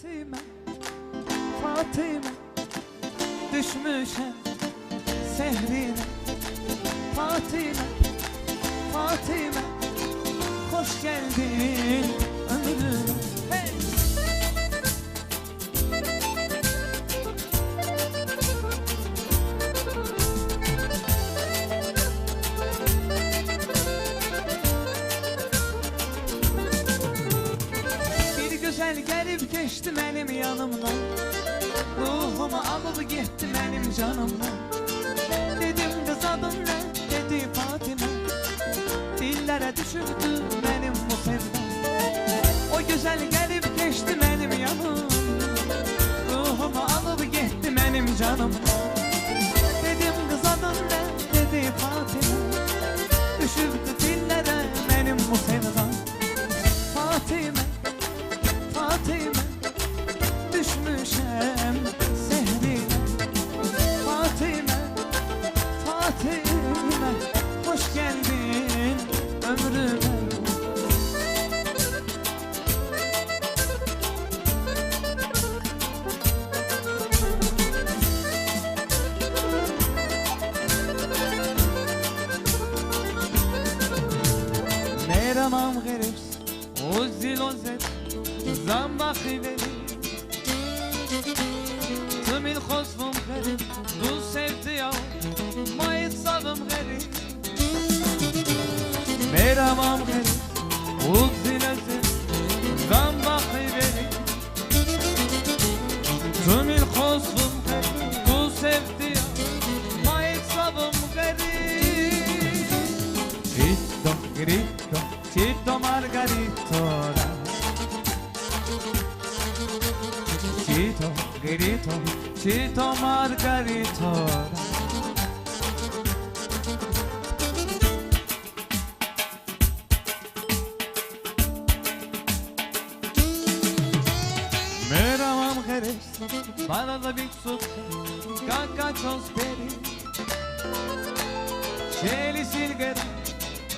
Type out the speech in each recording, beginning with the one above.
Fatime, Fatime, düşmüşem sehrine. Fatime, Fatime, hoş geldin ömrüme. Hey! Bir güzel gelip geçti benim yanımdan, ruhumu alıp gitti benim canımdan. Dedim kız adın ne? Dedi Fatime. Dillere düşürdü benim bu sevdam. O güzel gelip geçti benim yanımdan, ruhumu alıp gitti benim canımdan. Dedim kız adın ne? Dedi Fatime. Düşürdü dillere benim bu sevdam. Fatime, Fatime, düşmüşem sehrine. Fatime, Fatime, hoş geldin ömrüme. Meramam gerips, uzil ozet, zambakhi veri. Tımil khosvum gherib, du sevdiyav, mayit savım gherib. Meramam gerips, uzil ozet, zambakhi veri. Tımil khosvum gherib, du sevdiyav, mayit savım gherib. Chito, grito, Chito Margarito, Chito, grito, Chito Margarito. Meramam gheres, bana da bir sut, kaka çosperi. Şeli silger,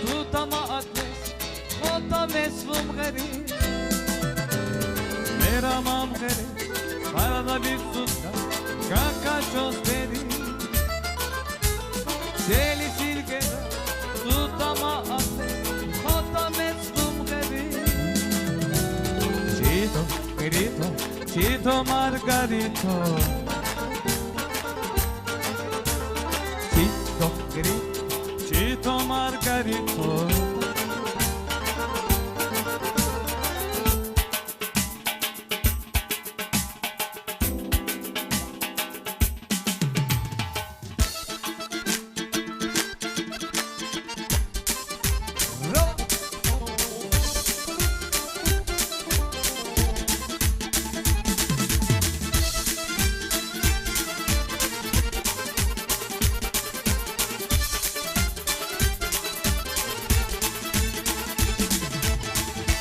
tutama atles, kota mesvum gheris. Meramam gheres, bana da bir sut, kaka çosperi. Şeli silger, tutama atles, kota mesvum gheris. Chito, grito, Chito Margarito. Chito, grito, Chito Margarito.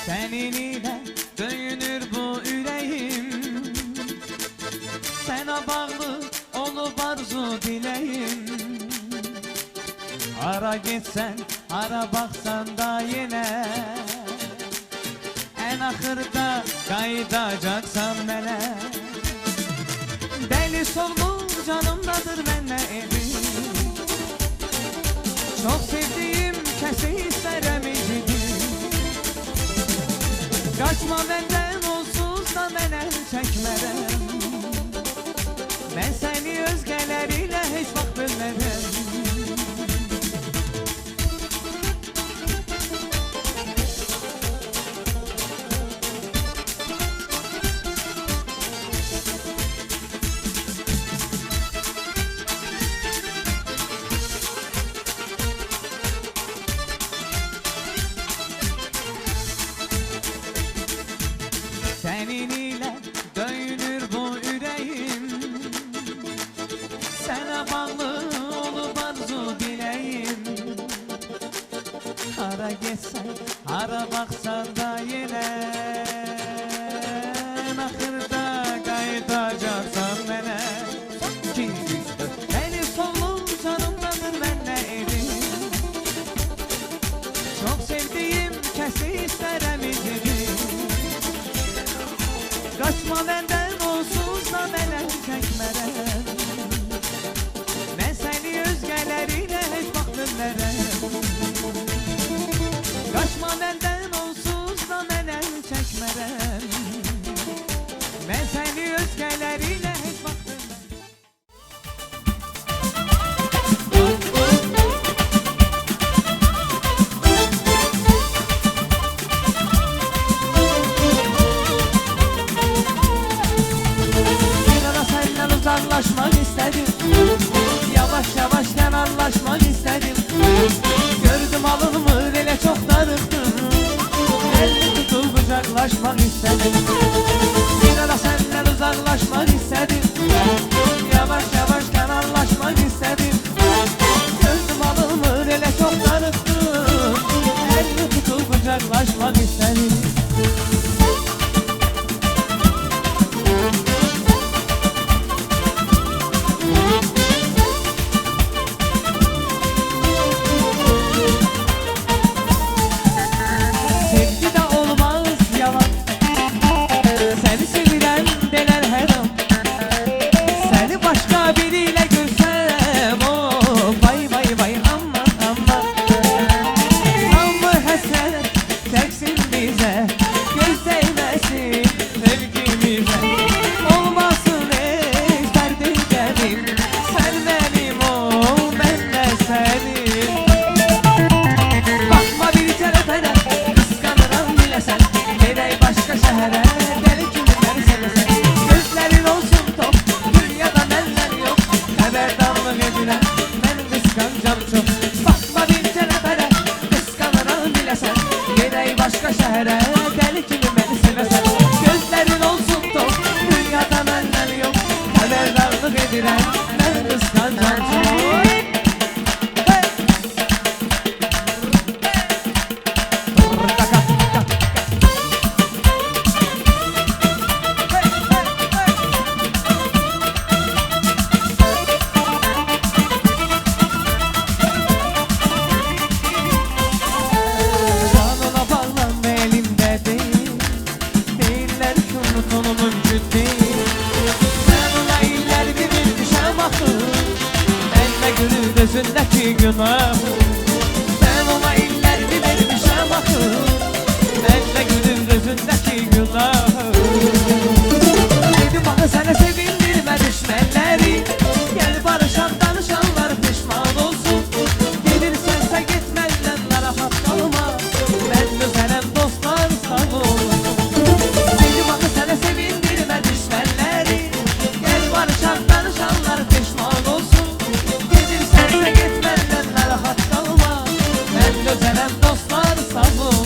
Senin ile dönür bu yüreğim, sana bağlı olup arzu dileğim. Ara gitsen, ara baksan da yine, en ahırda kaydacaksan mene. Deli solmu canımdadır benle evi, çok sevdiğim kesi isterim icidi. Kaçma benden onsuz da ben el çekmerem. Ben seni özgeleriyle hiç bak bilmerem. Senin ile dönür bu yüreğim, sana bağlı olup Kaçma benden onsuz da mən əl çəkmərəm. Mən səni özgələrinə heç vaxt bilmərəm. Kaçma benden onsuz da mən əl çəkmərəm. Mən səni özgələrinə heç vaxt bilmərəm. Uzaklaşmak istedim, yavaş yavaş kenarlaşmak istedim. Gördüm alınmı öyle çok darıktım, elini tutup kucaklaşmak istedim. Bir ara senden uzaklaşmak istedim, yavaş yavaş kenarlaşmak istedim. Gördüm alınmı öyle çok darıktım, elini tutup kucaklaşmak istedim. Başka şehre deli kimi beni sevesen. Gözlerin olsun tok, dünyada benden yok. Haberdarlık edilen ben kıskanacağım çok. Gözündeki günah, ben ona iller vermişem akıl. Ben de gülüm gözündeki günah. Dedim bana sana sevindirme düşmenleri, gel barışan danışanlar pişman olsun. Gelirsense gitmenden rahat kalma, ben düzelen dostlar sağ olsun. Dedim bana sana sevindirme düşmenleri, gel barışan danışanlar pişman olsun. Özelen dostlar sağ olsun.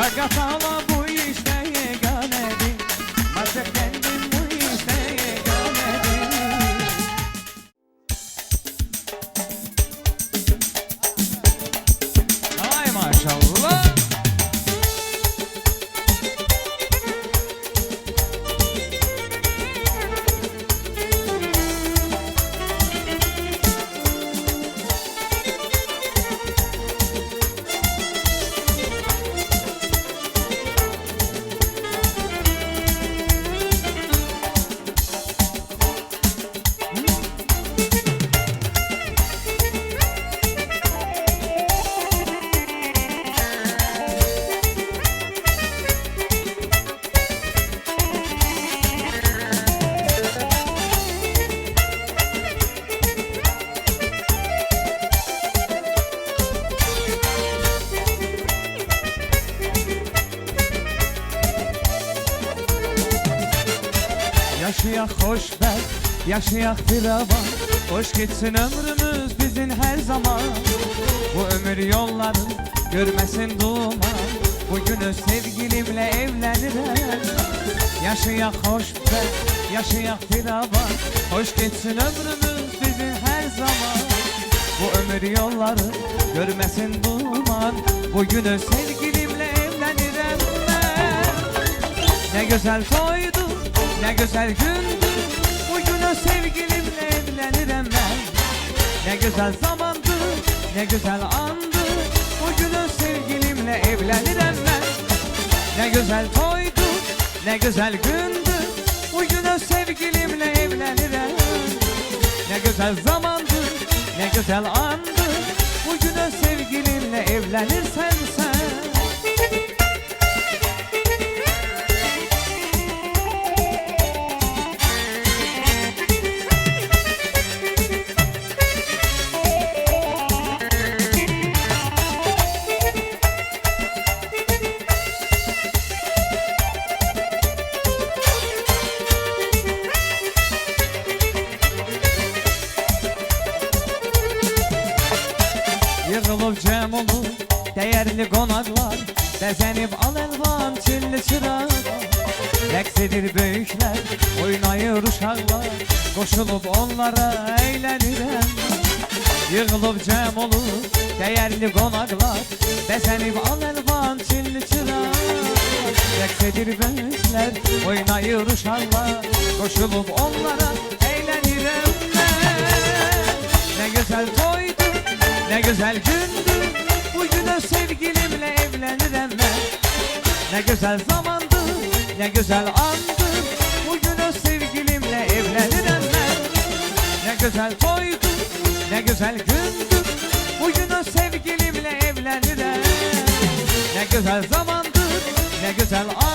Fakat ağla bu işte yeganedir. Artık kendim bu işte yeganedir. Ay maşallah. Yaşayak hoşbəxt, yaşayak firavan. Hoş gitsin ömrümüz bizim her zaman. Bu ömür yolları görmesin duman. Bugün öz sevgilimle evlenirim. Yaşayak hoşbəxt, yaşayak firavan. Hoş gitsin ömrümüz bizim her zaman. Bu ömür yolları görmesin duman. Bugün öz sevgilimle evlenirim ben. Ne güzel toydu, ne güzel gündü. Bugün o sevgilimle evlenirim ben. Ne güzel zamandı, ne güzel andı. Bugün o sevgilimle evlenirim ben. Ne güzel toydu, ne güzel gündü. Bugün o sevgilimle evlenirim. Ne güzel zamandı, ne güzel andı. Bugün o sevgilimle evlenirsen sen. Yığılıp cem olur değerli konaklar. Bezenip al elvan çilli çıraqlar. Rəqs edir böyükler, oynayır uşaqlar. Koşulup onlara eğlenirəm. Yığılıp cem olur değerli konaklar. Bezenip al elvan çilli çıraqlar. Rəqs edir böyükler, oynayır uşaqlar. Koşulup onlara eğlenirəm. Ne güzel toydu, ne güzel gündü. Bugün o sevgilimle evlenirim ben. Ne güzel zamandı, ne güzel andı. Bugün o sevgilimle evlenirim ben. Ne güzel toydu, ne güzel gündü. Bugün o sevgilimle evlenirim. Ne güzel zamandı, ne güzel andı.